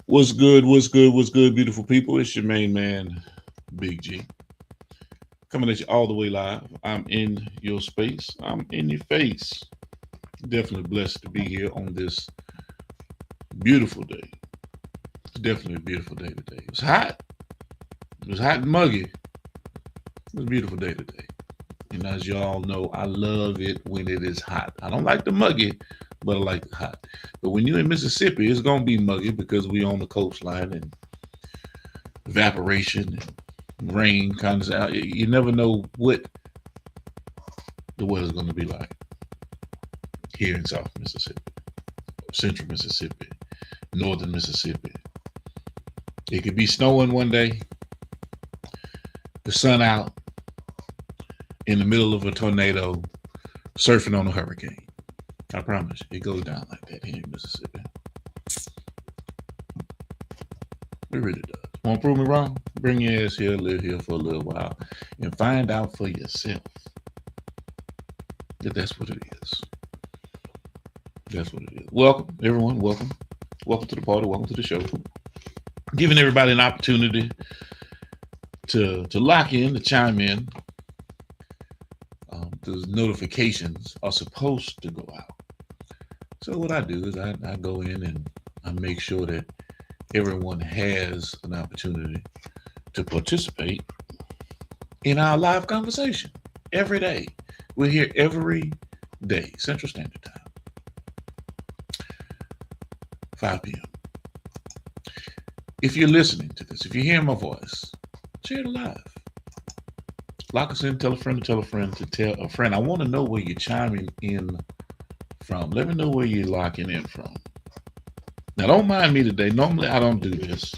What's good? What's good? What's good, beautiful people? It's your main man, Big G, coming at you all the way live. I'm in your space. I'm in your face. Definitely blessed to be here on this beautiful day. It's definitely a beautiful day today. It's hot. It was hot and muggy. It was a beautiful day today. And as y'all know, I love it when it is hot. I don't like the muggy, but I like the hot. But when you're in Mississippi, it's gonna be muggy because we on the coastline and evaporation and rain comes out. You never know what the weather's gonna be like here in South Mississippi, Central Mississippi, Northern Mississippi. It could be snowing one day, the sun out, in the middle of a tornado, surfing on a hurricane. I promise you, it goes down like that here in Mississippi. It really does. Want to prove me wrong? Bring your ass here, live here for a little while, and find out for yourself that that's what it is. That's what it is. Welcome, everyone. Welcome. Welcome to the party. Welcome to the show. Giving everybody an opportunity to lock in, to chime in. Those notifications are supposed to go out. So what I do is I go in and I make sure that everyone has an opportunity to participate in our live conversation every day. We're here every day, Central Standard Time, 5 p.m. If you're listening to this, if you hear my voice, share it live. Lock us in, tell a friend to tell a friend to tell a friend. I want to know where you're chiming in from. Let me know where you're locking in from. Now, don't mind me today. Normally, I don't do this.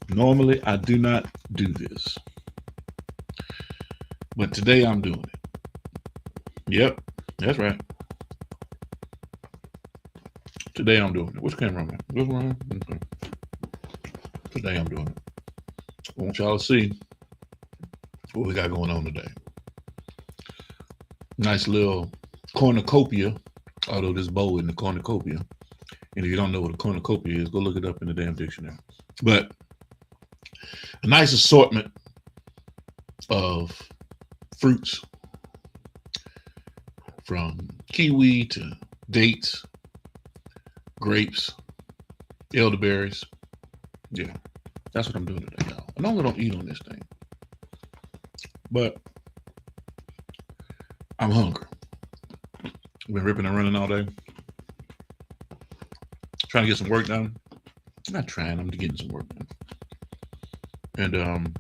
Normally, I do not do this. But today, I'm doing it. Yep, that's right. Today, I'm doing it. Which camera am I? This one? Okay. Today, I'm doing it. I want y'all to see what we got going on today. Nice little cornucopia, although this bow isn't a cornucopia. And if you don't know what a cornucopia is, go look it up in the damn dictionary. But a nice assortment of fruits from kiwi to dates, grapes, elderberries. Yeah, that's what I'm doing today, y'all. I normally don't eat on this thing, but I'm hungry. I've been ripping and running all day, trying to get some work done. I'm not trying, I'm getting some work done. And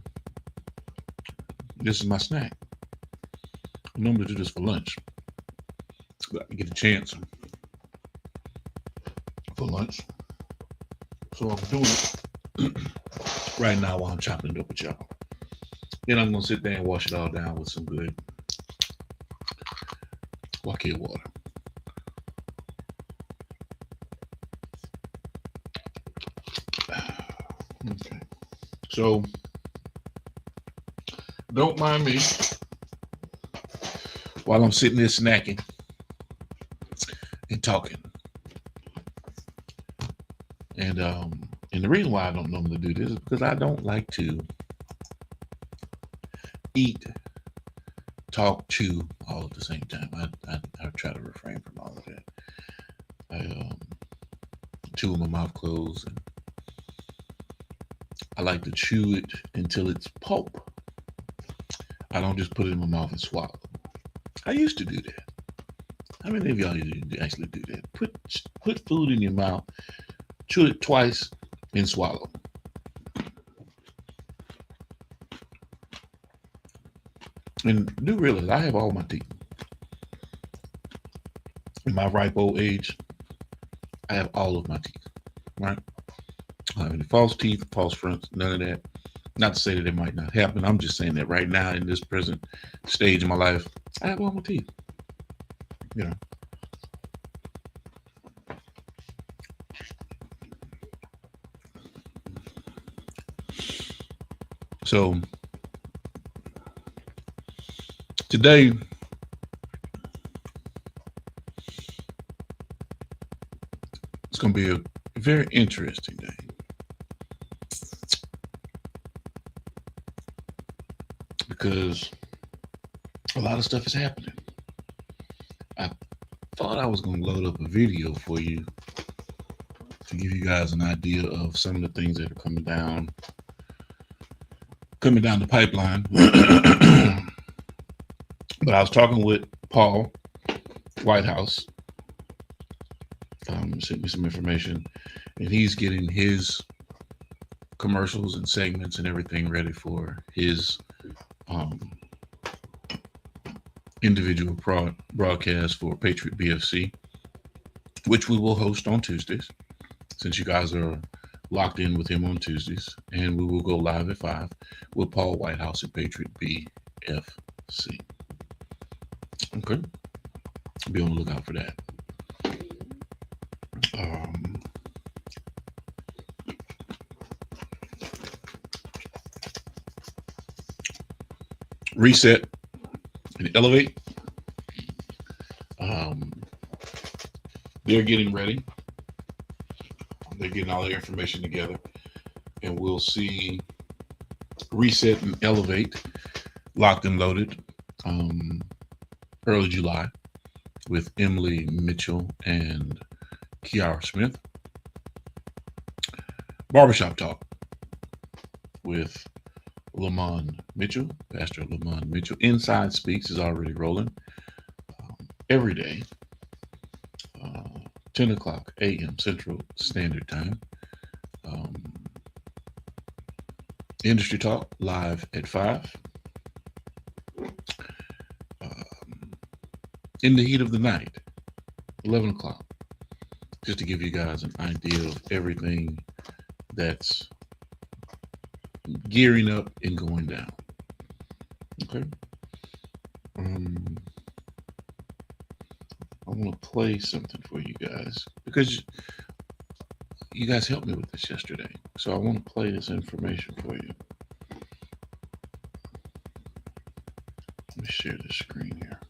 this is my snack. I normally do this for lunch, but I get a chance for lunch. So I'm doing it right now while I'm chopping it up with y'all. Then I'm gonna sit there and wash it all down with some good Wakir water. Okay. So don't mind me while I'm sitting there snacking and talking. And the reason why I don't normally do this is because I don't like to eat, talk, chew all at the same time. I try to refrain from all of that. I chew with my mouth closed, and I like to chew it until it's pulp. I don't just put it in my mouth and swallow. I used to do that. How many of y'all actually do that? Put food in your mouth, chew it twice, and swallow. And do realize I have all my teeth. In my ripe old age, I have all of my teeth, right? I don't have any false teeth, false fronts, none of that. Not to say that it might not happen. I'm just saying that right now in this present stage of my life, I have all my teeth. You know. So Today, it's going to be a very interesting day. Because a lot of stuff is happening. I thought I was going to load up a video for you to give you guys an idea of some of the things that are coming down the pipeline. But I was talking with Paul Whitehouse, sent me some information, and he's getting his commercials and segments and everything ready for his individual broadcast for Patriot BFC, which we will host on Tuesdays, since you guys are locked in with him on Tuesdays, and we will go live at 5 with Paul Whitehouse at Patriot BFC. Okay, be on the lookout for that. Reset and Elevate. They're getting ready. They're getting all their information together, and we'll see Reset and Elevate locked and loaded early July with Emily Mitchell and Kiara Smith. Barbershop Talk with Lamont Mitchell, Pastor Lamont Mitchell. Inside Speaks is already rolling every day, 10 o'clock a.m. Central Standard Time. Industry Talk live at 5. In the Heat of the Night, 11 o'clock. Just to give you guys an idea of everything that's gearing up and going down. Okay. I want to play something for you guys because you guys helped me with this yesterday. So I want to play this information for you. Let me share the screen here.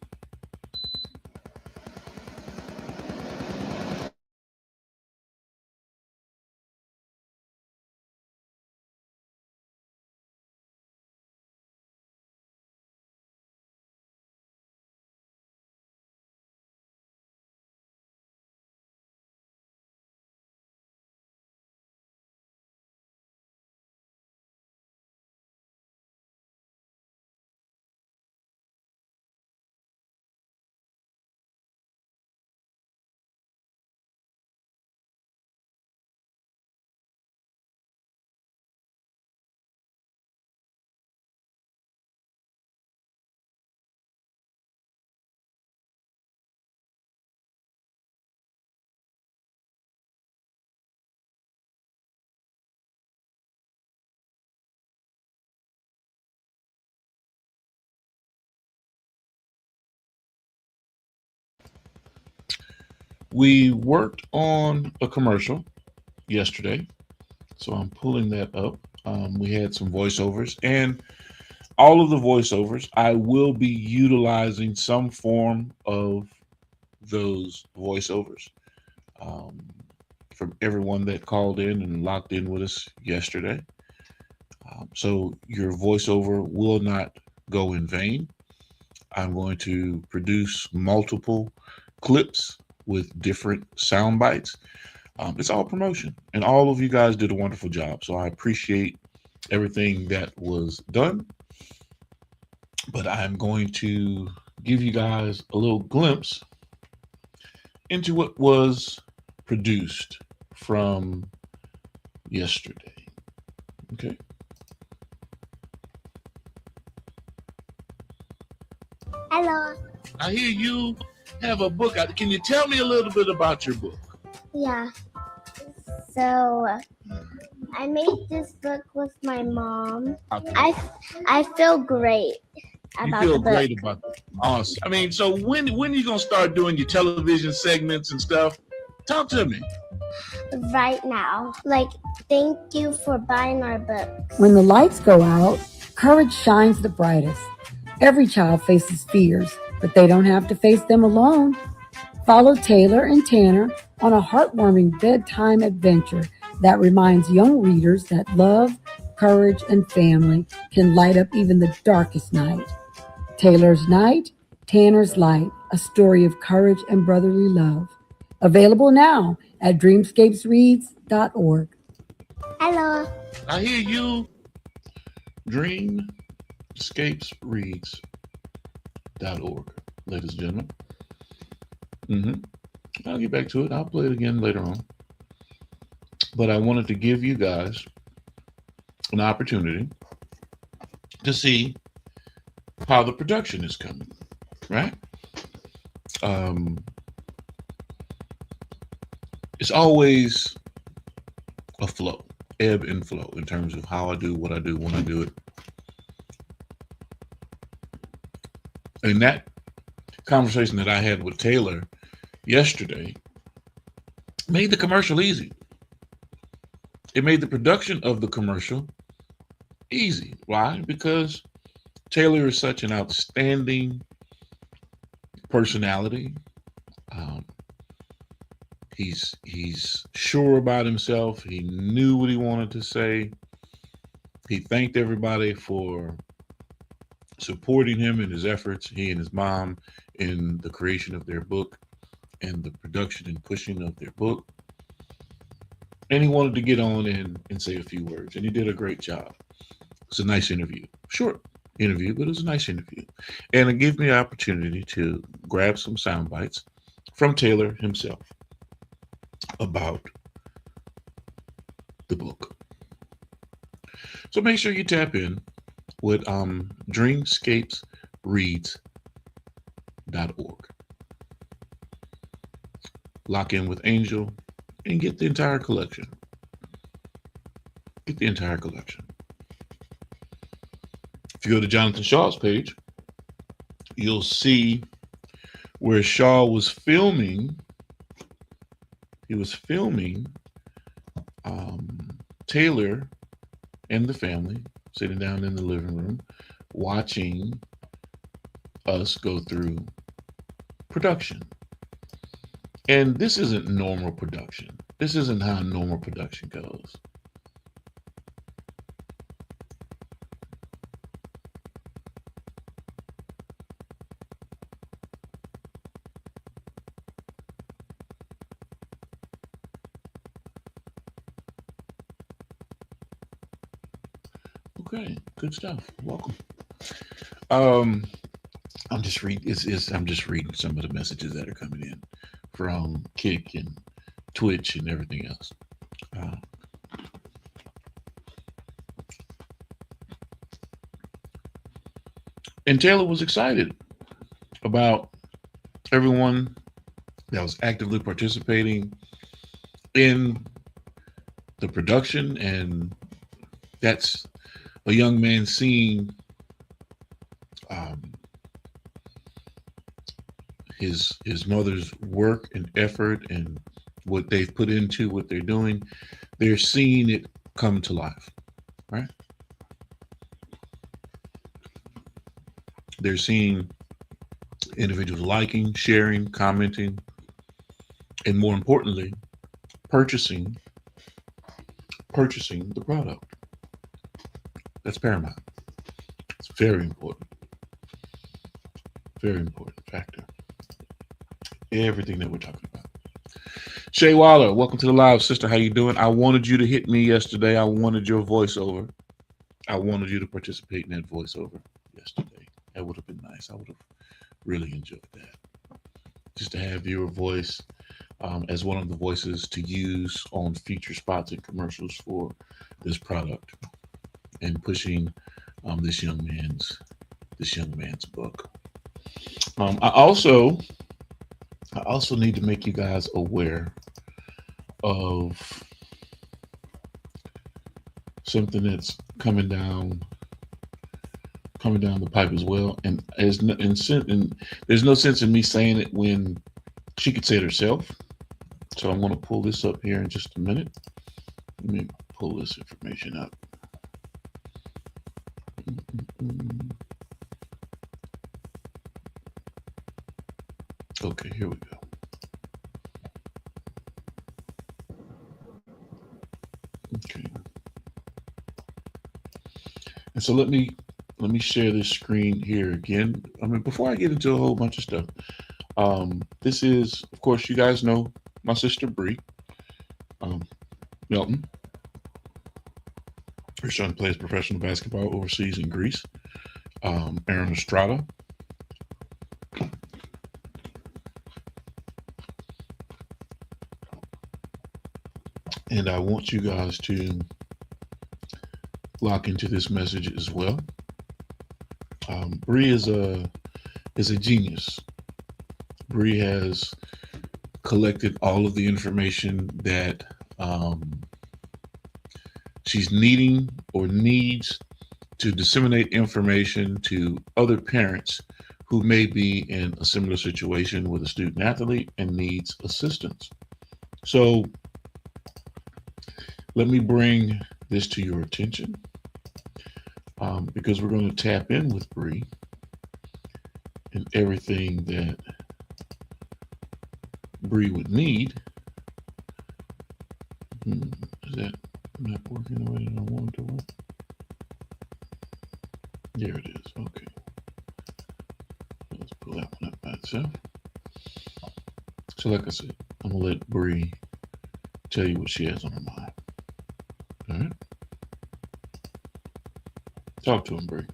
We worked on a commercial yesterday, so I'm pulling that up. We had some voiceovers, and all of the voiceovers, I will be utilizing some form of those voiceovers from everyone that called in and locked in with us yesterday. So your voiceover will not go in vain. I'm going to produce multiple clips with different sound bites. It's all promotion, and all of you guys did a wonderful job. So I appreciate everything that was done. But I'm going to give you guys a little glimpse into what was produced from yesterday. Okay. Hello. I hear you have a book out. Can you tell me a little bit about your book? Yeah. So I made this book with my mom. I feel great about You feel the book. great about it. Awesome. I mean, so when are you gonna start doing your television segments and stuff? Talk to me. Right now. Thank you for buying our books. When the lights go out, courage shines the brightest. Every child faces fears, but they don't have to face them alone. Follow Taylor and Tanner on a heartwarming bedtime adventure that reminds young readers that love, courage, and family can light up even the darkest night. Taylor's Night, Tanner's Light, a story of courage and brotherly love. Available now at dreamscapesreads.org. Hello. I hear you. Dreamscapesreads.org, ladies and gentlemen. I'll get back to it. I'll play it again later on. But I wanted to give you guys an opportunity to see how the production is coming, right? It's always a flow, ebb and flow in terms of how I do what I do when I do it. And that conversation that I had with Taylor yesterday made the commercial easy. It made the production of the commercial easy. Why? Because Taylor is such an outstanding personality. He's sure about himself. He knew what he wanted to say. He thanked everybody for supporting him in his efforts, he and his mom, in the creation of their book and the production and pushing of their book. And he wanted to get on and say a few words, and he did a great job. It's a nice interview. Short interview, but it was a nice interview. And it gave me an opportunity to grab some sound bites from Taylor himself about the book. So make sure you tap in with dreamscapesreads.org. Lock in with Angel and get the entire collection. Get the entire collection. If you go to Jonathan Shaw's page, you'll see where Shaw was filming. He was filming Taylor and the family sitting down in the living room, watching us go through production. And this isn't normal production. This isn't how normal production goes. Okay, good stuff. Welcome. I'm just reading some of the messages that are coming in from Kick and Twitch and everything else. And Taylor was excited about everyone that was actively participating in the production, and that's a young man seeing his mother's work and effort and what they've put into what they're doing. They're seeing it come to life, right? They're seeing individuals liking, sharing, commenting, and more importantly, purchasing the product. That's paramount. It's very important. Very important factor. Everything that we're talking about. Shay Waller, welcome to the live, sister. How you doing? I wanted you to hit me yesterday. I wanted your voiceover. I wanted you to participate in that voiceover yesterday. That would have been nice. I would have really enjoyed that. Just to have your voice as one of the voices to use on feature spots and commercials for this product and pushing this young man's book. I also need to make you guys aware of something that's coming down the pipe as well. And there's no sense in me saying it when she could say it herself. So I'm going to pull this up here in just a minute. Let me pull this information up. Okay, here we go. Okay. And so let me share this screen here again. I mean, before I get into a whole bunch of stuff, this is, of course, you guys know my sister Bree Melton. Her son plays professional basketball overseas in Greece. Aaron Estrada. And I want you guys to lock into this message as well. Bree is a genius. Bree has collected all of the information that she's needing or needs to disseminate information to other parents who may be in a similar situation with a student athlete and needs assistance. So let me bring this to your attention because we're going to tap in with Bree and everything that Bree would need. Is that not working the way that I want it to work? There it is. Okay. Let's pull that one up by itself. So like I said, I'm going to let Bree tell you what she has on her mind. All right? Talk to him, Bree.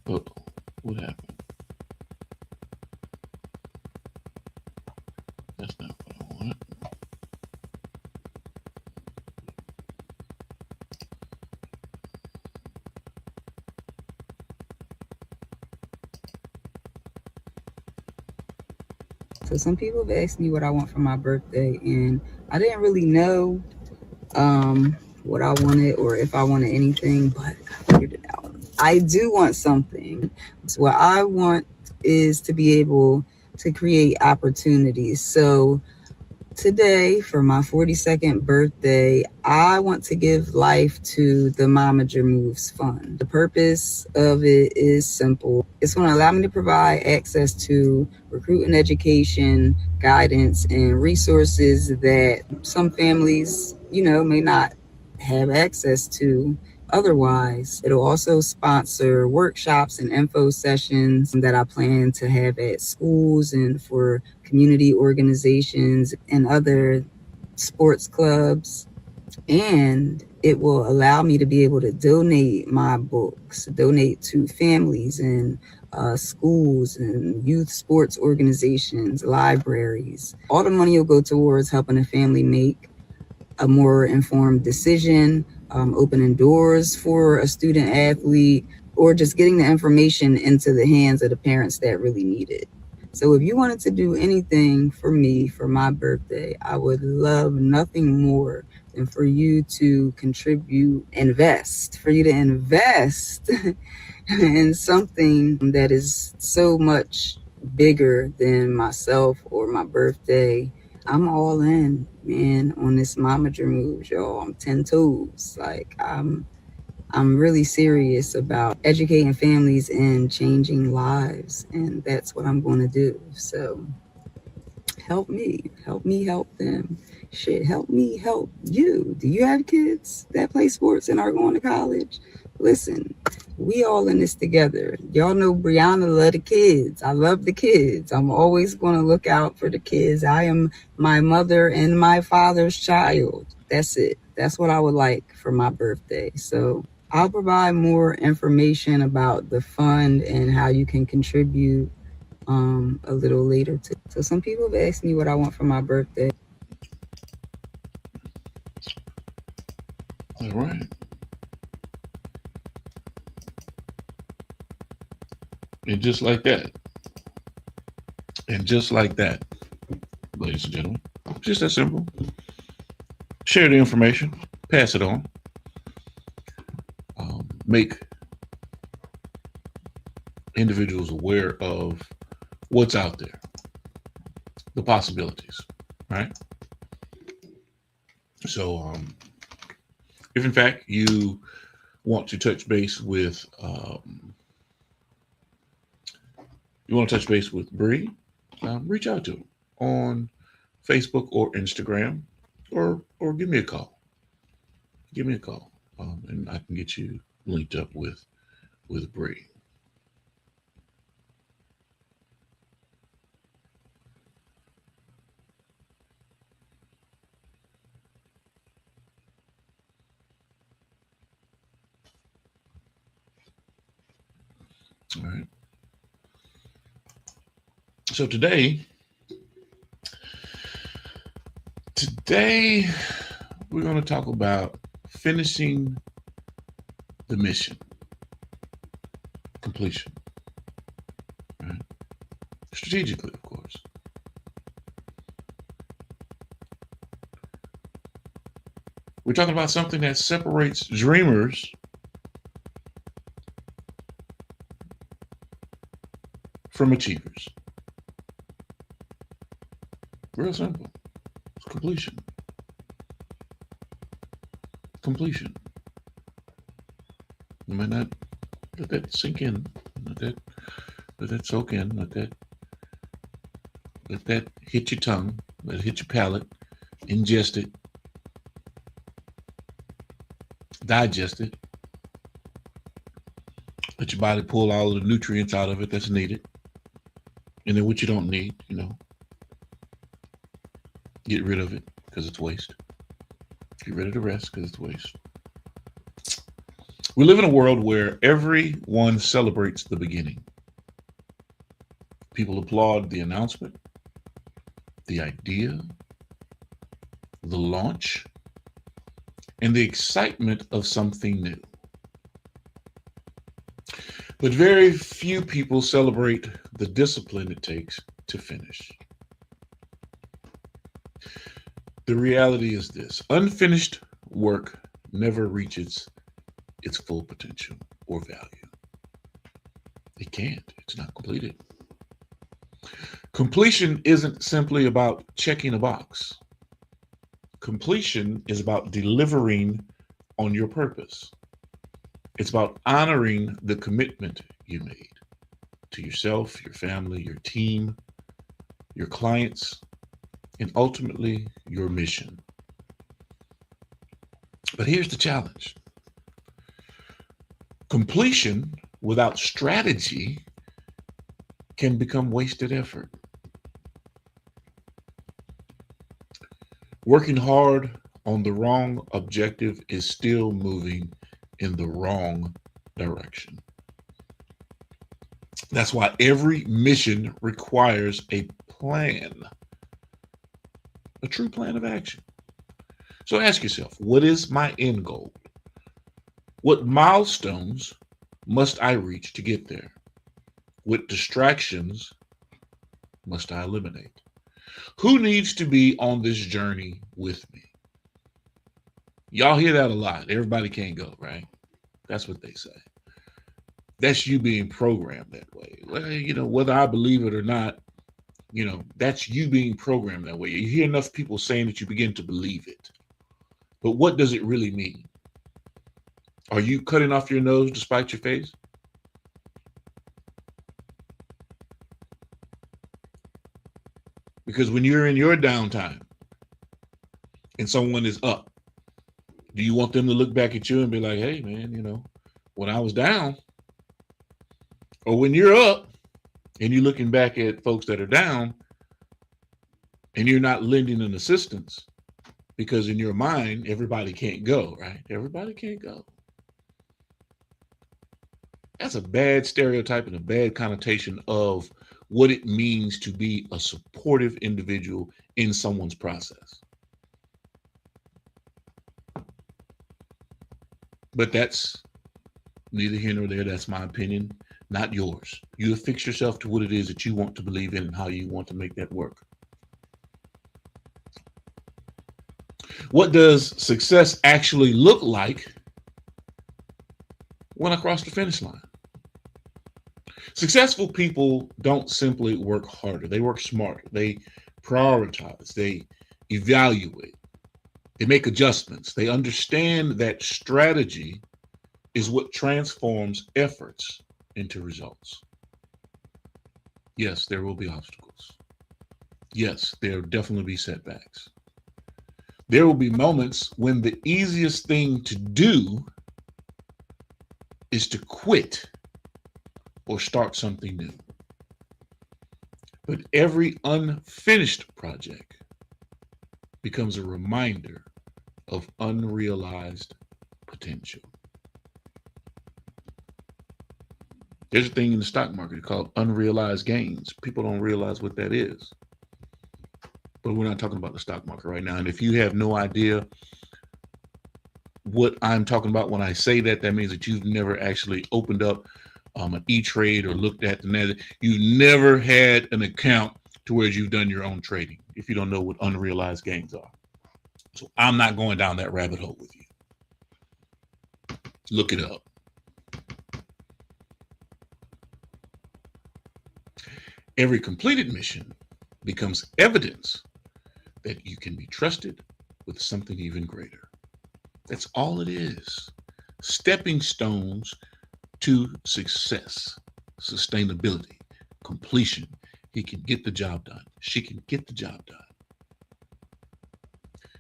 Uh-oh. What happened? That's not what I wanted. So some people have asked me what I want for my birthday, and I didn't really know what I wanted or if I wanted anything, but I figured it out. I do want something. So what I want is to be able to create opportunities. So today, for my 42nd birthday, I want to give life to the Momager Moves Fund. The purpose of it is simple. It's going to allow me to provide access to recruiting education, guidance, and resources that some families, may not have access to otherwise. It'll also sponsor workshops and info sessions that I plan to have at schools and for community organizations and other sports clubs. And it will allow me to be able to donate my books, donate to families and schools and youth sports organizations, libraries. All the money will go towards helping a family make a more informed decision, opening doors for a student athlete, or just getting the information into the hands of the parents that really need it. So if you wanted to do anything for me for my birthday, I would love nothing more than for you to contribute, for you to invest in something that is so much bigger than myself or my birthday. I'm all in, man, on this Momager Moves, y'all. I'm 10 toes. Like, I'm really serious about educating families and changing lives, and that's what I'm going to do. So help me help them. Shit, help me help you. Do you have kids that play sports and are going to college? Listen, we all in this together. Y'all know Brianna love the kids. I love the kids. I'm always going to look out for the kids. I am my mother and my father's child. That's it. That's what I would like for my birthday. So I'll provide more information about the fund and how you can contribute a little later. So some people have asked me what I want for my birthday. All right. And just like that, ladies and gentlemen, just that simple. Share the information, pass it on, make individuals aware of what's out there, the possibilities, right? So if in fact you want to touch base with You want to touch base with Bree? Reach out to him on Facebook or Instagram, or give me a call. Give me a call, and I can get you linked up with Bree. All right. So today we're going to talk about finishing the mission, completion, right? Strategically, of course. We're talking about something that separates dreamers from achievers. Real simple. It's completion. Completion. You might not let that sink in. Let that soak in. Let that hit your tongue. Let it hit your palate. Ingest it. Digest it. Let your body pull all of the nutrients out of it that's needed. And then what you don't need, get rid of it because it's waste. Get rid of the rest because it's waste. We live in a world where everyone celebrates the beginning. People applaud the announcement, the idea, the launch, and the excitement of something new. But very few people celebrate the discipline it takes to finish. The reality is this: unfinished work never reaches its full potential or value. It can't. It's not completed. Completion isn't simply about checking a box. Completion is about delivering on your purpose. It's about honoring the commitment you made to yourself, your family, your team, your clients, and ultimately your mission. But here's the challenge. Completion without strategy can become wasted effort. Working hard on the wrong objective is still moving in the wrong direction. That's why every mission requires a plan, a true plan of action. So ask yourself, what is my end goal? What milestones must I reach to get there? What distractions must I eliminate? Who needs to be on this journey with me? Y'all hear that a lot. Everybody can't go, right? That's what they say. That's you being programmed that way. Well, whether I believe it or not, that's you being programmed that way. You hear enough people saying that you begin to believe it. But what does it really mean? Are you cutting off your nose despite your face? Because when you're in your downtime and someone is up, do you want them to look back at you and be like, hey, man, when I was down? Or when you're up and you're looking back at folks that are down and you're not lending an assistance because in your mind, everybody can't go, right? Everybody can't go. That's a bad stereotype and a bad connotation of what it means to be a supportive individual in someone's process. But that's neither here nor there. That's my opinion, not yours. You affix yourself to what it is that you want to believe in and how you want to make that work. What does success actually look like when I cross the finish line? Successful people don't simply work harder. They work smarter. They prioritize. They evaluate. They make adjustments. They understand that strategy is what transforms efforts into results. Yes, there will be obstacles. Yes, there will definitely be setbacks. There will be moments when the easiest thing to do is to quit or start something new. But every unfinished project becomes a reminder of unrealized potential. There's a thing in the stock market called unrealized gains. People don't realize what that is. But we're not talking about the stock market right now. And if you have no idea what I'm talking about when I say that, that means that you've never actually opened up an E-Trade or looked at the net. You've never had an account to where you've done your own trading if you don't know what unrealized gains are. So I'm not going down that rabbit hole with you. Look it up. Every completed mission becomes evidence that you can be trusted with something even greater. That's all it is. Stepping stones to success, sustainability, completion. He can get the job done. She can get the job done.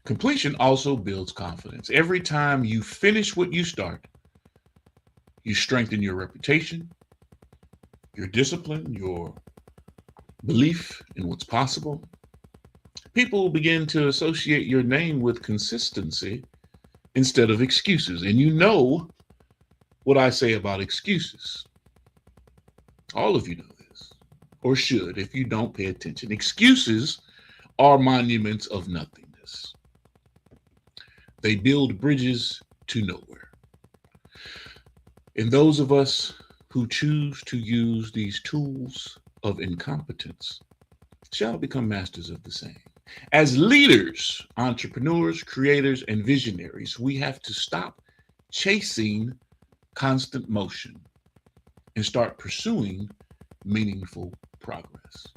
Completion also builds confidence. Every time you finish what you start, you strengthen your reputation, your discipline, your belief in what's possible. People begin to associate your name with consistency instead of excuses. And you know what I say about excuses. All of you know this, or should if you don't pay attention. Excuses are monuments of nothingness. They build bridges to nowhere. And those of us who choose to use these tools of incompetence shall become masters of the same. As leaders, entrepreneurs, creators, and visionaries, we have to stop chasing constant motion and start pursuing meaningful progress.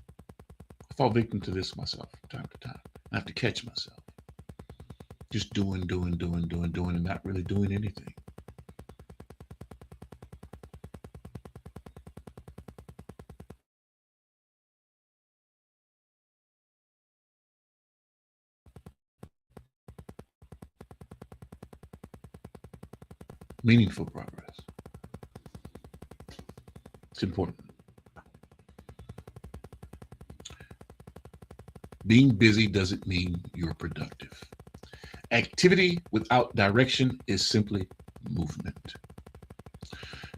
I fall victim to this myself from time to time. I have to catch myself. Just doing, and not really doing anything. Meaningful progress. It's important. Being busy doesn't mean you're productive. Activity without direction is simply movement.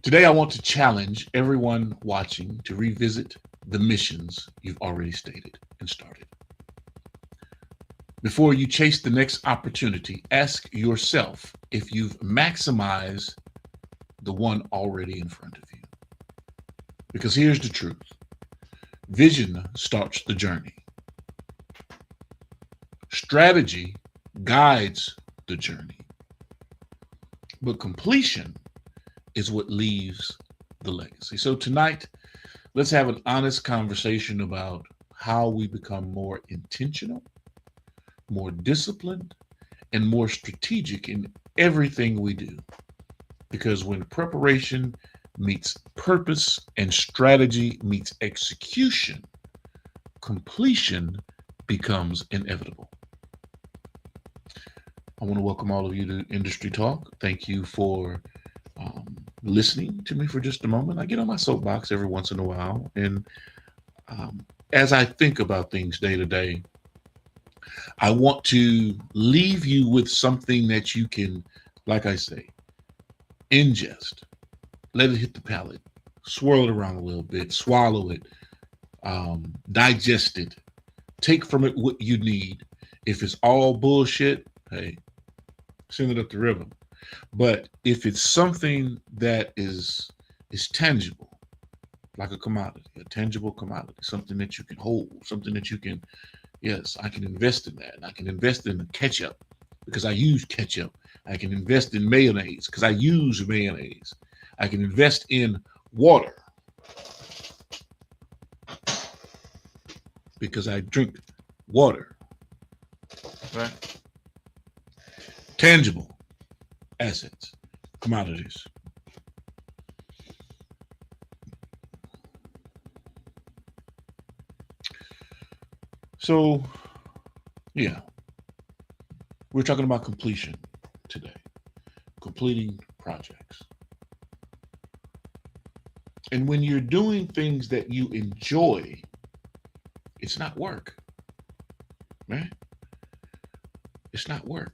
Today, I want to challenge everyone watching to revisit the missions you've already stated and started. Before you chase the next opportunity, ask yourself if you've maximized the one already in front of you. Because here's the truth. Vision starts the journey. Strategy guides the journey. But completion is what leaves the legacy. So tonight, let's have an honest conversation about how we become more intentional, more disciplined, and more strategic in everything we do. Because when preparation meets purpose and strategy meets execution, completion becomes inevitable. I want to welcome all of you to Industry Talk. Thank you for listening to me for just a moment. I get on my soapbox every once in a while, and as I think about things day to day, I want to leave you with something that you can, like I say, ingest, let it hit the palate, swirl it around a little bit, swallow it, digest it, take from it what you need. If it's all bullshit, hey, send it up the river. But if it's something that is tangible, like a commodity, a tangible commodity, something that you can hold, something that you can, yes, I can invest in that. I can invest in the ketchup because I use ketchup. I can invest in mayonnaise because I use mayonnaise. I can invest in water because I drink water. Right? Tangible assets, commodities. So, yeah, we're talking about completion today, completing projects. And when you're doing things that you enjoy, it's not work, man. It's not work.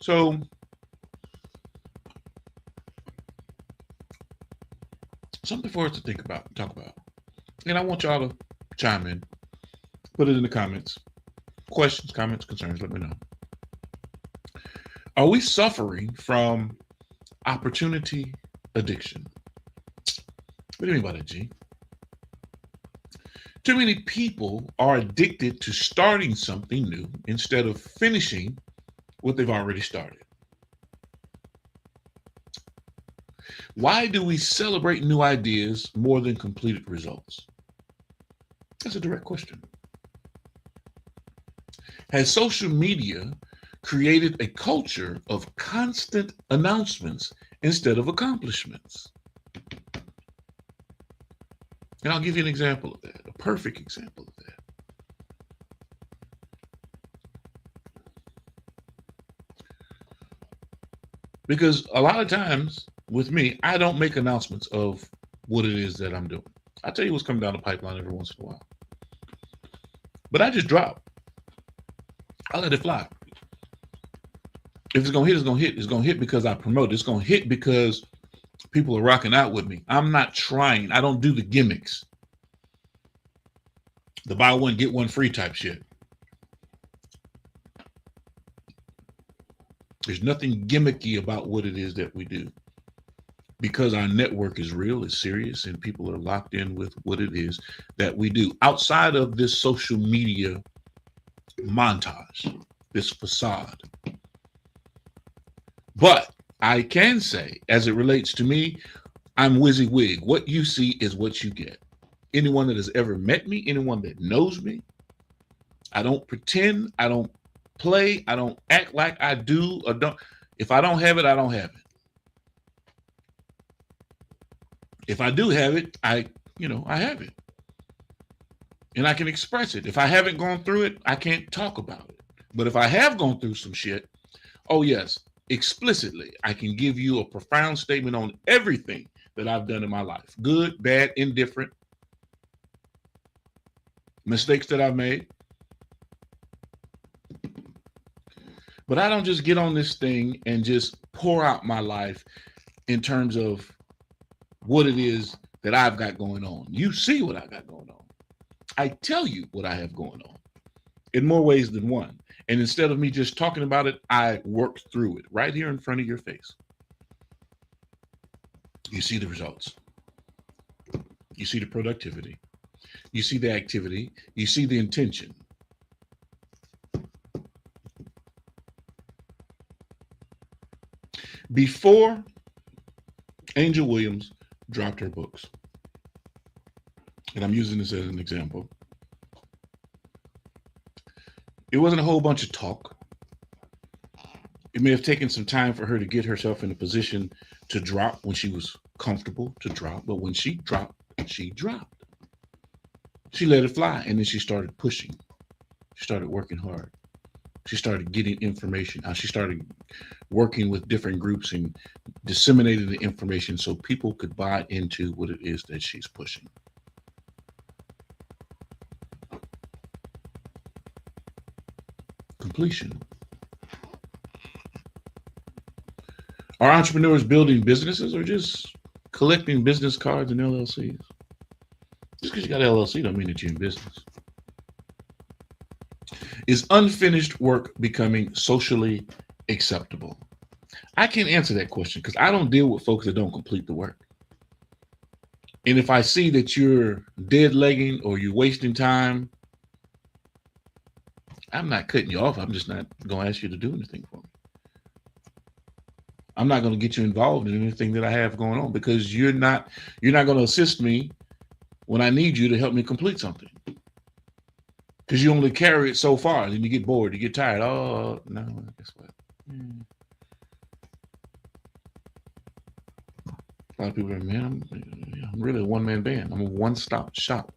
So, something for us to think about, talk about. And I want y'all to chime in, put it in the comments. Questions, comments, concerns, let me know. Are we suffering from opportunity addiction? What do you mean by that, G? Too many people are addicted to starting something new instead of finishing what they've already started. Why do we celebrate new ideas more than completed results? That's a direct question. Has social media created a culture of constant announcements instead of accomplishments? And I'll give you an example of that, a perfect example of that. Because a lot of times with me, I don't make announcements of what it is that I'm doing. I tell you what's coming down the pipeline every once in a while. But I just drop. I let it fly. If it's gonna hit, it's gonna hit. It's gonna hit because I promote. It's gonna hit because people are rocking out with me. I'm not trying. I don't do the gimmicks. The buy one, get one free type shit. There's nothing gimmicky about what it is that we do. Because our network is real, it's serious, and people are locked in with what it is that we do. Outside of this social media montage, this facade. But I can say, as it relates to me, I'm WYSIWYG. What you see is what you get. Anyone that has ever met me, anyone that knows me, I don't pretend, I don't play, I don't act like I do or don't. If I don't have it, I don't have it. If I do have it, I have it. And I can express it. If I haven't gone through it, I can't talk about it. But if I have gone through some shit, oh yes, explicitly, I can give you a profound statement on everything that I've done in my life. Good, bad, indifferent. Mistakes that I've made. But I don't just get on this thing and just pour out my life in terms of what it is that I've got going on. You see what I got going on. I tell you what I have going on in more ways than one. And instead of me just talking about it, I work through it right here in front of your face. You see the results. You see the productivity. You see the activity. You see the intention. Before Angel Williams dropped her books, and I'm using this as an example, it wasn't a whole bunch of talk. It may have taken some time for her to get herself in a position to drop when she was comfortable to drop, but when she dropped, she dropped. She let it fly, and then she started pushing. She started working hard. She started getting information. She started working with different groups and disseminating the information so people could buy into what it is that she's pushing. Completion. Are entrepreneurs building businesses or just collecting business cards and LLCs? Just because you got an LLC don't mean that you're in business. Is unfinished work becoming socially acceptable? I can't answer that question because I don't deal with folks that don't complete the work. And if I see that you're dead-legging or you're wasting time, I'm not cutting you off. I'm just not going to ask you to do anything for me. I'm not going to get you involved in anything that I have going on because you're not going to assist me when I need you to help me complete something. Because you only carry it so far, and then you get bored, you get tired. Oh, no, guess what? A lot of people are, man, I'm really a one-man band. I'm a one-stop shop.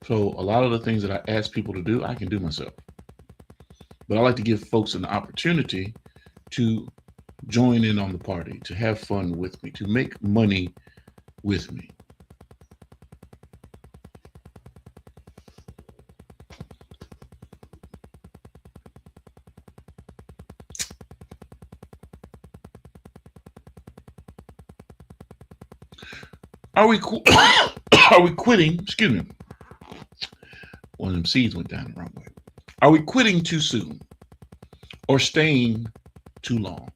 So a lot of the things that I ask people to do, I can do myself. But I like to give folks an opportunity to join in on the party, to have fun with me, to make money with me. Are we quitting? Excuse me. One of them seeds went down the wrong way. Are we quitting too soon or staying too long?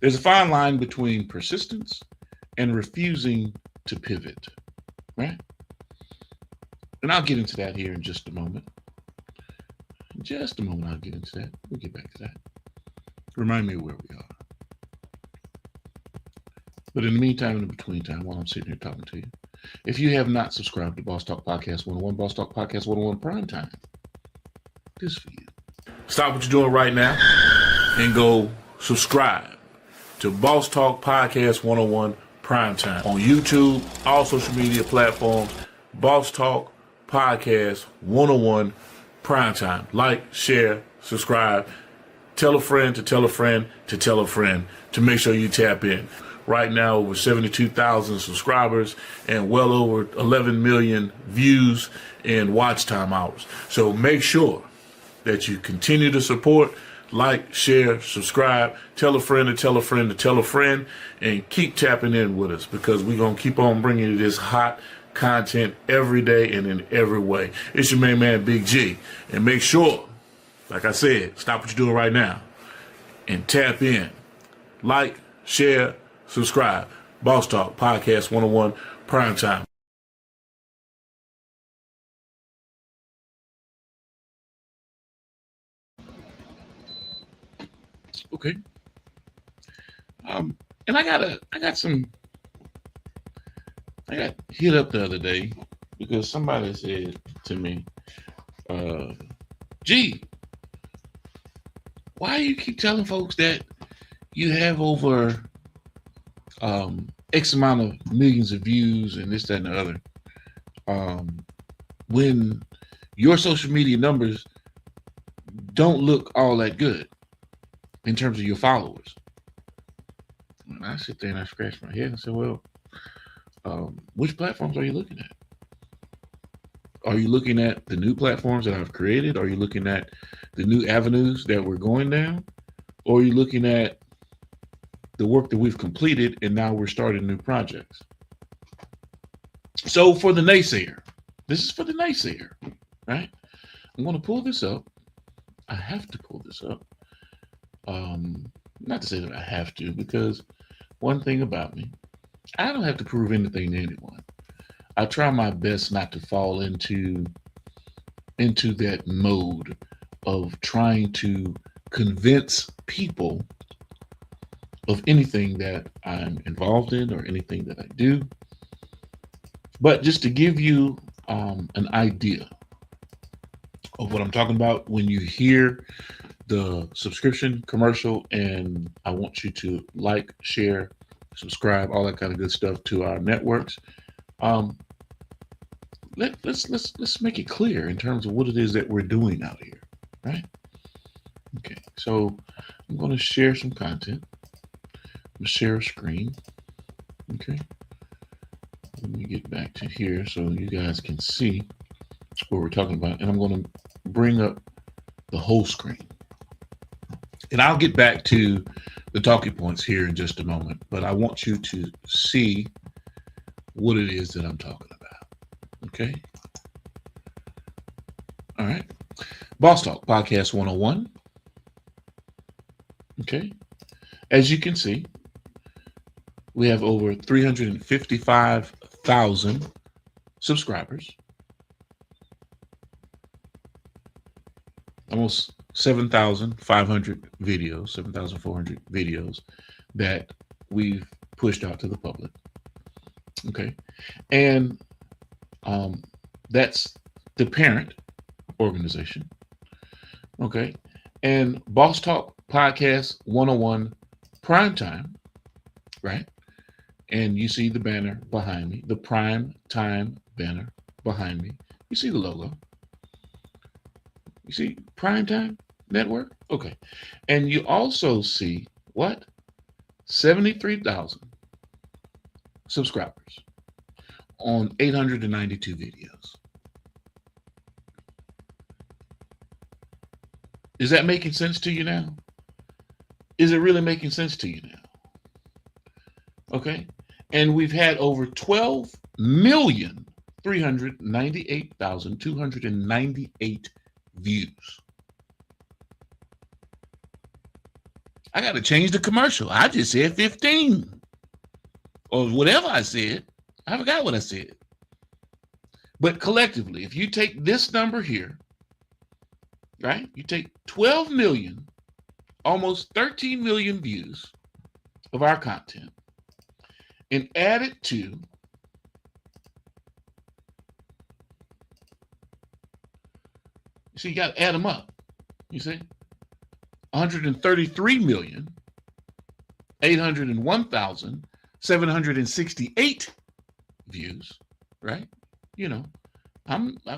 There's a fine line between persistence and refusing to pivot, right? And I'll get into that here in just a moment. In just a moment, I'll get into that. We'll get back to that. Remind me of where we are. But in the meantime, in the between time, while I'm sitting here talking to you, if you have not subscribed to Boss Talk Podcast 101, Boss Talk Podcast 101 Prime Time, this is for you. Stop what you're doing right now and go subscribe to Boss Talk Podcast 101 Prime Time on YouTube, all social media platforms. Boss Talk Podcast 101 Prime Time. Like, share, subscribe. Tell a friend to tell a friend to tell a friend to make sure you tap in. Right now, over 72,000 subscribers and well over 11 million views and watch time hours. So make sure that you continue to support, like, share, subscribe, tell a friend to tell a friend to tell a friend, and keep tapping in with us because we're going to keep on bringing you this hot content every day and in every way. It's your main man, Big G. And make sure, like I said, stop what you're doing right now and tap in. Like, share, subscribe. Boss Talk Podcast 101 Prime Time. Okay. And I got hit up the other day because somebody said to me, G, why you keep telling folks that you have over X amount of millions of views and this, that, and the other, when your social media numbers don't look all that good in terms of your followers? And I sit there and I scratch my head and say, well, which platforms are you looking at? Are you looking at the new platforms that I've created? Are you looking at the new avenues that we're going down? Or are you looking at the work that we've completed and now we're starting new projects? So for the naysayer, this is for the naysayer, right? I'm going to pull this up. I have to pull this up. Not to say that I have to, because one thing about me, I don't have to prove anything to anyone. I try my best not to fall into that mode of trying to convince people of anything that I'm involved in or anything that I do. But just to give you an idea of what I'm talking about when you hear the subscription commercial, and I want you to like, share, subscribe, all that kind of good stuff to our networks. Let's make it clear in terms of what it is that we're doing out here, right? Okay, so I'm going to share some content. I'm going to share a screen. Okay, let me get back to here so you guys can see what we're talking about, and I'm going to bring up the whole screen. And I'll get back to the talking points here in just a moment, but I want you to see what it is that I'm talking about. Okay. All right. Boss Talk Podcast 101. Okay. As you can see, we have over 355,000 subscribers. Almost 7,500 videos, 7,400 videos that we've pushed out to the public. Okay. And that's the parent organization. Okay. And Boss Talk Podcast 101 Prime Time, right? And you see the banner behind me, the Prime Time banner behind me. You see the logo. You see Prime Time Network? Okay. And you also see what? 73,000 subscribers on 892 videos. Is that making sense to you now? Is it really making sense to you now? Okay. And we've had over 12,398,298 views. I got to change the commercial. I just said 15 or whatever I said. I forgot what I said. But collectively, if you take this number here, right? You take 12 million, almost 13 million views of our content and add it to you got to add them up. You see? 133,801,768 views, right? You know,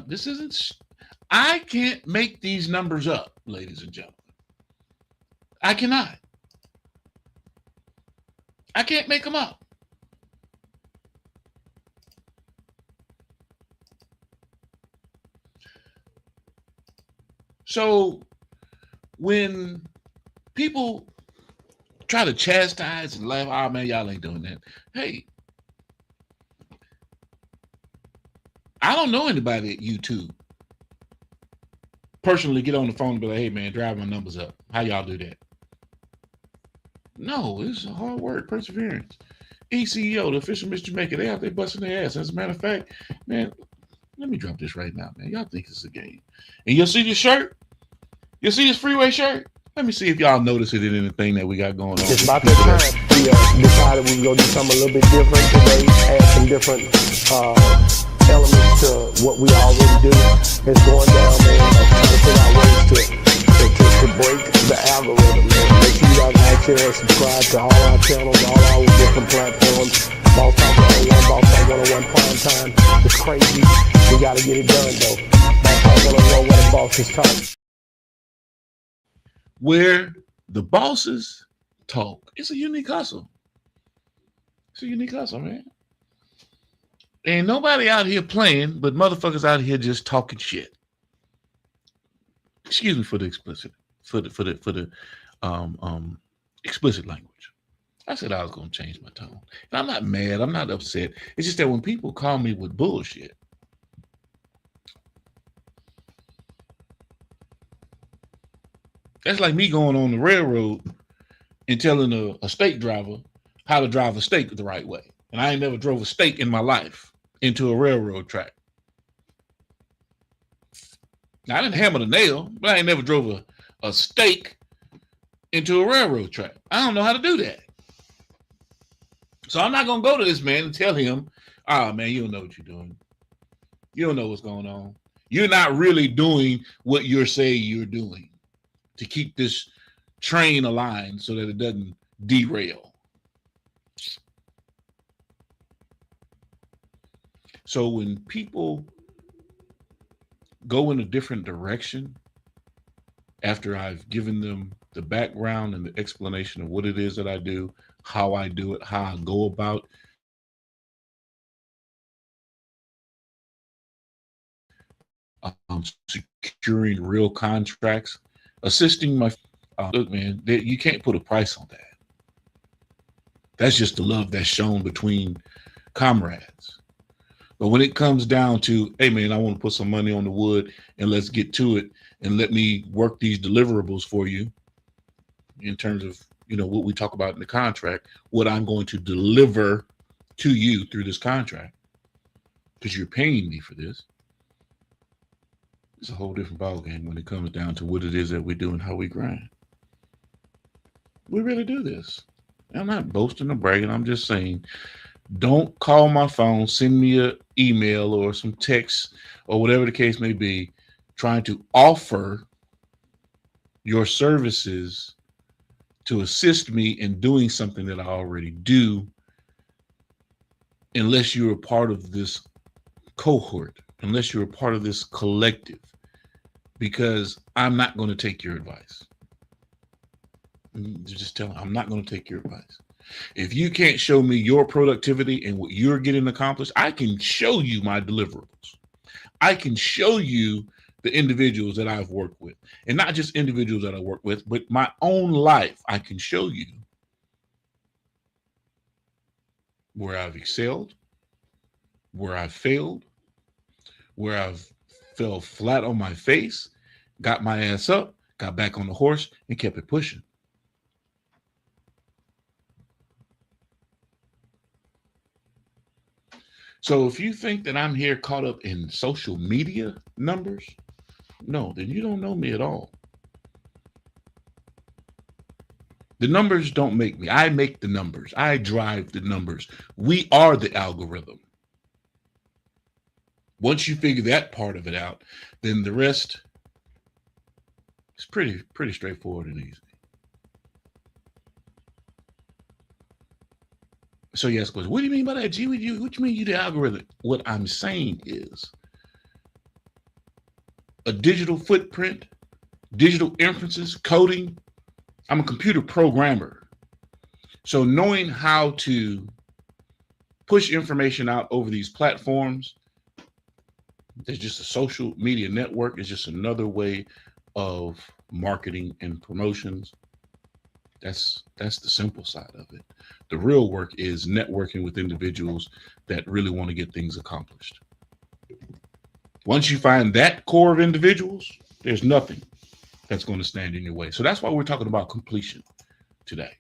this isn't, I can't make these numbers up, ladies and gentlemen. I cannot. I can't make them up. So when people try to chastise and laugh, oh man, y'all ain't doing that. Hey, I don't know anybody at YouTube personally get on the phone and be like, hey man, drive my numbers up. How y'all do that? No, it's hard work, perseverance. ECEO, the official Miss Jamaica, they out there busting their ass. As a matter of fact, man, let me drop this right now, man. Y'all think it's a game. And you'll see this shirt? You'll see this Freeway shirt? Let me see if y'all notice it in anything that we got going on. It's about that time. We decided we were going to do something a little bit different today, add some different elements to what we already do. It's going down, man. I'm trying to figure out ways to break the algorithm, man. Make sure you guys like, share, and subscribe to all our channels, all our different platforms. Boss Talk 101, Boss Talk 101 Prime Time. It's crazy. We got to get it done, though. Boss Talk 101, where the bosses talk. Where the bosses talk. It's a unique hustle. It's a unique hustle, man. Ain't nobody out here playing, but motherfuckers out here just talking shit. Excuse me for the explicit, for the explicit language. I said I was gonna change my tone. And I'm not mad, I'm not upset. It's just that when people call me with bullshit, that's like me going on the railroad and telling a steak driver how to drive a steak the right way. And I ain't never drove a steak in my life into a railroad track. Now, I didn't hammer the nail, but I ain't never drove a steak into a railroad track. I don't know how to do that. So I'm not going to go to this man and tell him, oh, man, you don't know what you're doing. You don't know what's going on. You're not really doing what you're saying you're doing to keep this train aligned so that it doesn't derail. So when people go in a different direction after I've given them the background and the explanation of what it is that I do, how I do it, how I go about securing real contracts, assisting my look, man, you can't put a price on that. That's just the love that's shown between comrades. But when it comes down to, hey man, I want to put some money on the wood and let's get to it and let me work these deliverables for you in terms of, you know, what we talk about in the contract, what I'm going to deliver to you through this contract, because you're paying me for this. It's a whole different ballgame when it comes down to what it is that we do and how we grind. We really do this. I'm not boasting or bragging. I'm just saying, don't call my phone, send me an email or some text or whatever the case may be, trying to offer your services to assist me in doing something that I already do, unless you're a part of this cohort, unless you're a part of this collective, because I'm not going to take your advice. Just tell them, I'm not going to take your advice. If you can't show me your productivity and what you're getting accomplished, I can show you my deliverables. I can show you the individuals that I've worked with, and not just individuals that I work with, but my own life. I can show you where I've excelled, where I've failed, where I've fell flat on my face, got my ass up, got back on the horse, and kept it pushing. So if you think that I'm here caught up in social media numbers, no, then you don't know me at all. The numbers don't make me. I make the numbers. I drive the numbers. We are the algorithm. Once you figure that part of it out, then the rest is pretty straightforward and easy. So you ask, what do you mean by that, G? What do you mean you the algorithm? What I'm saying is a digital footprint, digital inferences, coding. I'm a computer programmer. So knowing how to push information out over these platforms, there's just a social media network is just another way of marketing and promotions. That's the simple side of it. The real work is networking with individuals that really want to get things accomplished. Once you find that core of individuals, there's nothing that's going to stand in your way. So that's why we're talking about completion today.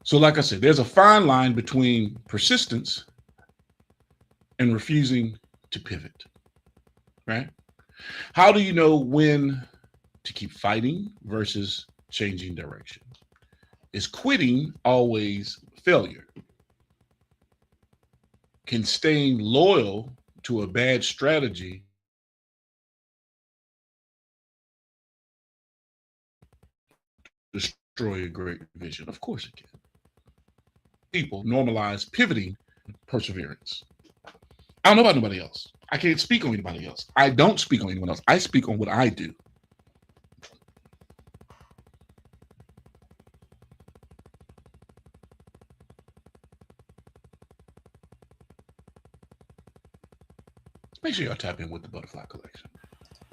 So like I said, there's a fine line between persistence and refusing to pivot, right? How do you know when to keep fighting versus changing direction? Is quitting always failure? Can staying loyal to a bad strategy destroy a great vision? Of course it can. People normalize pivoting and perseverance. I don't know about nobody else. I can't speak on anybody else. I don't speak on anyone else. I speak on what I do. Make sure y'all tap in with the Butterfly Collection.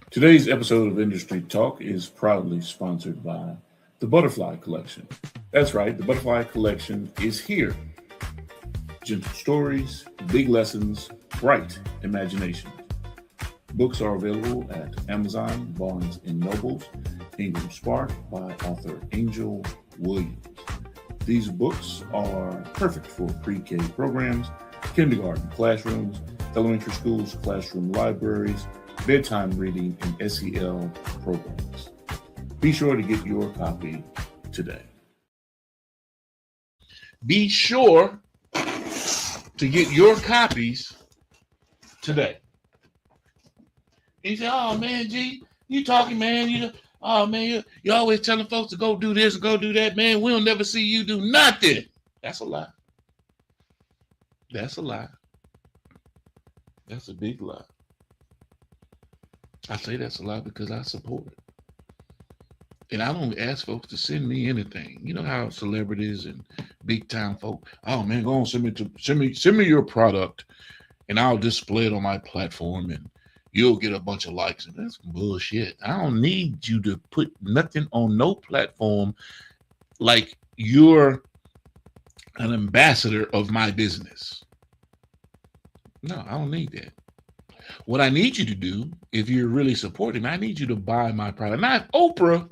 Today's episode of Industry Talk is proudly sponsored by the Butterfly Collection. That's right, the Butterfly Collection is here. Gentle stories, big lessons, bright imagination. Books are available at Amazon, Barnes & Nobles, Ingram Spark by author Angel Williams. These books are perfect for pre-K programs, kindergarten classrooms, elementary schools, classroom libraries, bedtime reading, and SEL programs. Be sure to get your copy today. Be sure to get your copies today. And you say, oh man, G, you talking, man, you always telling folks to go do this and go do that, man. We'll never see you do nothing. That's a lie. That's a lie. That's a big lie. I say that's a lie because I support it. And I don't ask folks to send me anything. You know how celebrities and big time folk, oh man, go on, send me your product and I'll display it on my platform and you'll get a bunch of likes. And that's bullshit. I don't need you to put nothing on no platform like you're an ambassador of my business. No, I don't need that. What I need you to do, if you're really supporting me, I need you to buy my product. Now, if Oprah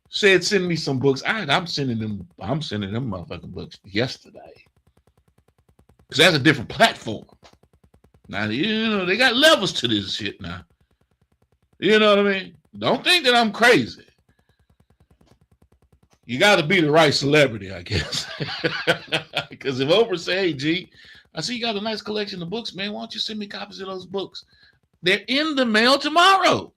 said, send me some books, I'm sending them motherfucking books yesterday. Because that's a different platform. Now, they got levels to this shit now. You know what I mean? Don't think that I'm crazy. You got to be the right celebrity, I guess. Because if Oprah say, hey, G, I see you got a nice collection of books, man. Why don't you send me copies of those books? They're in the mail tomorrow.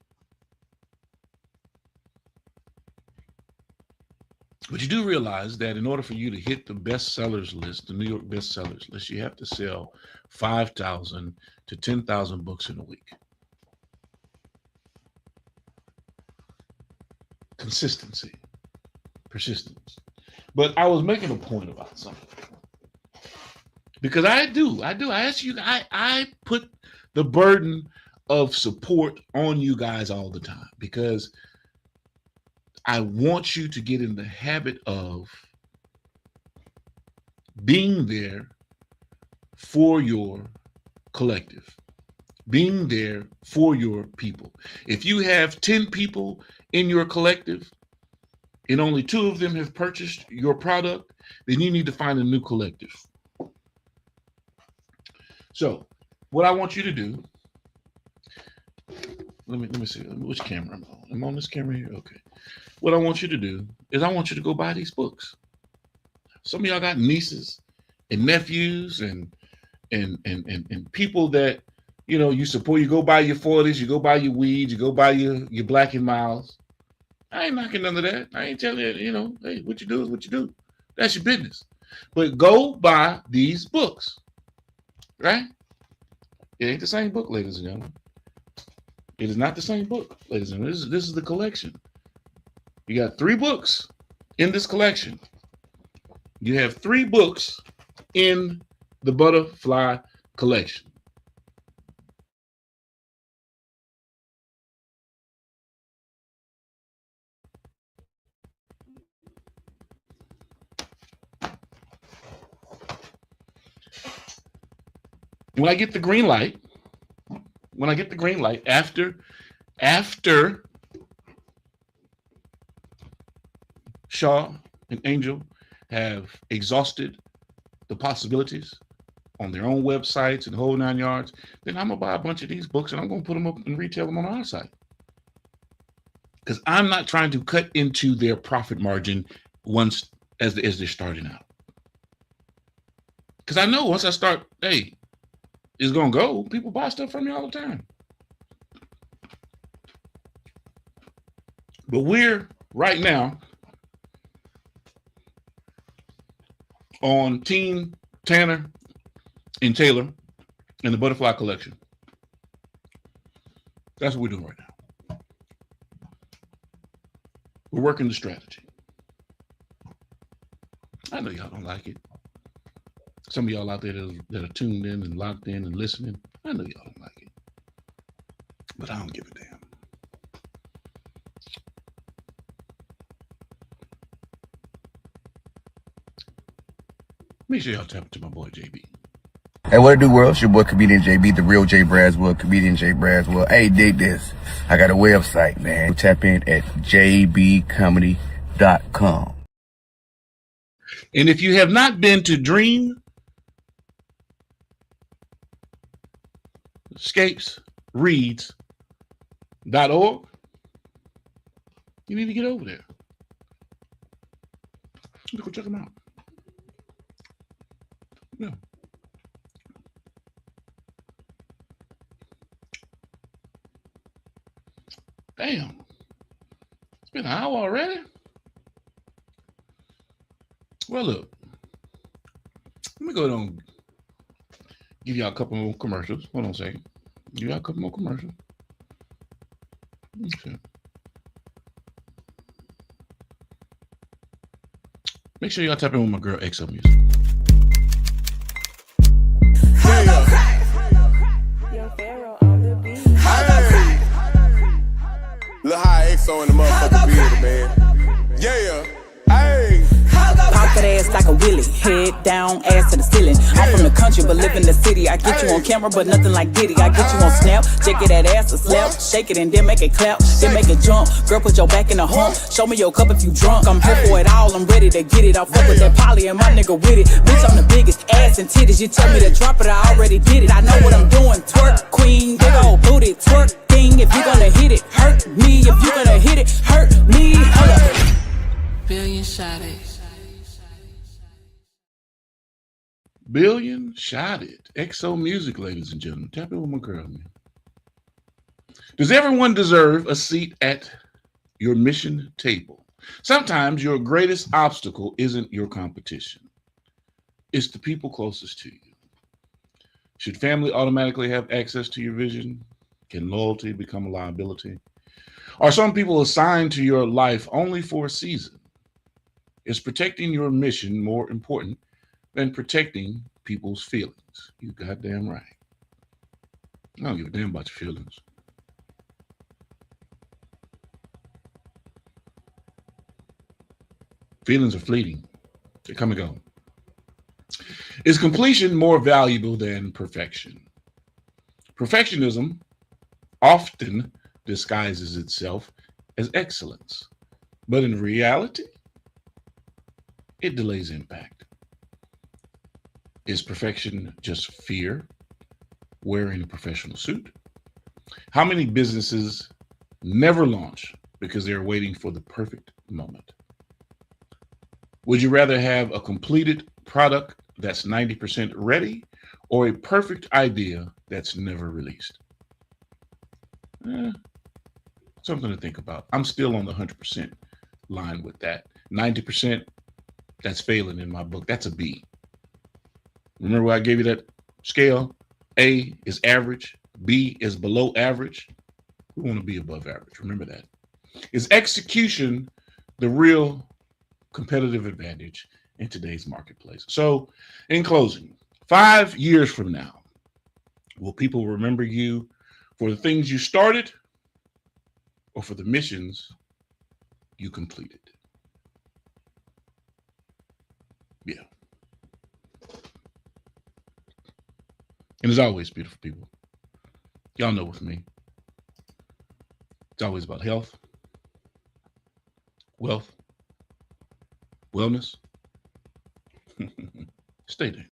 But you do realize that in order for you to hit the bestsellers list, the New York bestsellers list, you have to sell 5,000 to 10,000 books in a week. Consistency, persistence. But I was making a point about something. Because I ask you, I put the burden of support on you guys all the time because I want you to get in the habit of being there for your collective, being there for your people. If you have 10 people in your collective and only 2 of them have purchased your product, then you need to find a new collective. So what I want you to do, let me see which camera I'm on. I'm on this camera here. Okay. What I want you to do is I want you to go buy these books. Some of y'all got nieces and nephews and people that, you know, you support. You go buy your 40s, you go buy your weeds, you go buy your Black and Miles. I ain't knocking none of that. I ain't telling you, you know, hey, what you do is what you do. That's your business. But go buy these books, right? It ain't the same book, ladies and gentlemen. It is not the same book, ladies and gentlemen. This is the collection. You got 3 books in this collection. You have 3 books in the Butterfly collection. When I get the green light, after Shaw and Angel have exhausted the possibilities on their own websites and the whole 9 yards, then I'm gonna buy a bunch of these books and I'm gonna put them up and retail them on our site. Because I'm not trying to cut into their profit margin once as they're starting out. Because I know once I start, hey, it's gonna go. People buy stuff from me all the time. But we're right now on Team Tanner and Taylor in the Butterfly collection. That's what we're doing right now. We're working the strategy. I know y'all don't like it. Some of y'all out there that are tuned in and locked in and listening, I know y'all don't like it. But I don't give a damn. Make sure y'all tap into my boy JB. Hey, what it do, world? It's your boy, comedian JB, the real Jay Braswell, comedian Jay Braswell. Hey, dig this. I got a website, man. Tap in at jbcomedy.com. And if you have not been to dreamscapesreads.org, you need to get over there. Go check them out. Yeah. Damn. It's been an hour already? Well, look. Let me go ahead and give y'all a couple more commercials. Hold on a second. Give y'all a couple more commercials. Okay. Make sure y'all tap in with my girl XO Music. Lil' High XO in the motherfucking building, man. Yeah, hey. Pop that ass like a willy, head down, ass to the ceiling. I'm from the country, but live in the city. I get you on camera, but nothing like Diddy. I get you on Snap, shake it that ass to slap, shake it and then make it clap, then make it jump. Girl, put your back in the hump. Show me your cup if you drunk. I'm here for it all. I'm ready to get it. I'll fuck with that poly and my nigga with it. Bitch, I'm the biggest ass and titties. You tell me to drop it, I already did it. I know what I'm doing. Twerk queen, big old booty, twerk king. If you gonna hit it, hurt me. If you gonna hit it, hurt me. Hold up. Billion shot it. Billion shot it. XO Music, ladies and gentlemen. Tap in with my girl, man. Does everyone deserve a seat at your mission table? Sometimes your greatest obstacle isn't your competition. It's the people closest to you. Should family automatically have access to your vision? Can loyalty become a liability? Are some people assigned to your life only for a season? Is protecting your mission more important than protecting people's feelings? You goddamn right. I don't give a damn about your feelings. Feelings are fleeting. They come and go. Is completion more valuable than perfection? Perfectionism often disguises itself as excellence, but in reality, it delays impact. Is perfection just fear wearing a professional suit? How many businesses never launch because they're waiting for the perfect moment? Would you rather have a completed product that's 90% ready or a perfect idea that's never released? Something to think about. I'm still on the 100% line with that. 90%, that's failing in my book. That's a B. Remember where I gave you that scale? A is average. B is below average. We want to be above average. Remember that. Is execution the real competitive advantage in today's marketplace? So, in closing, 5 years from now, will people remember you for the things you started or for the missions you completed? Yeah. And as always, beautiful people, y'all know with me, it's always about health, wealth, wellness. Stay tuned.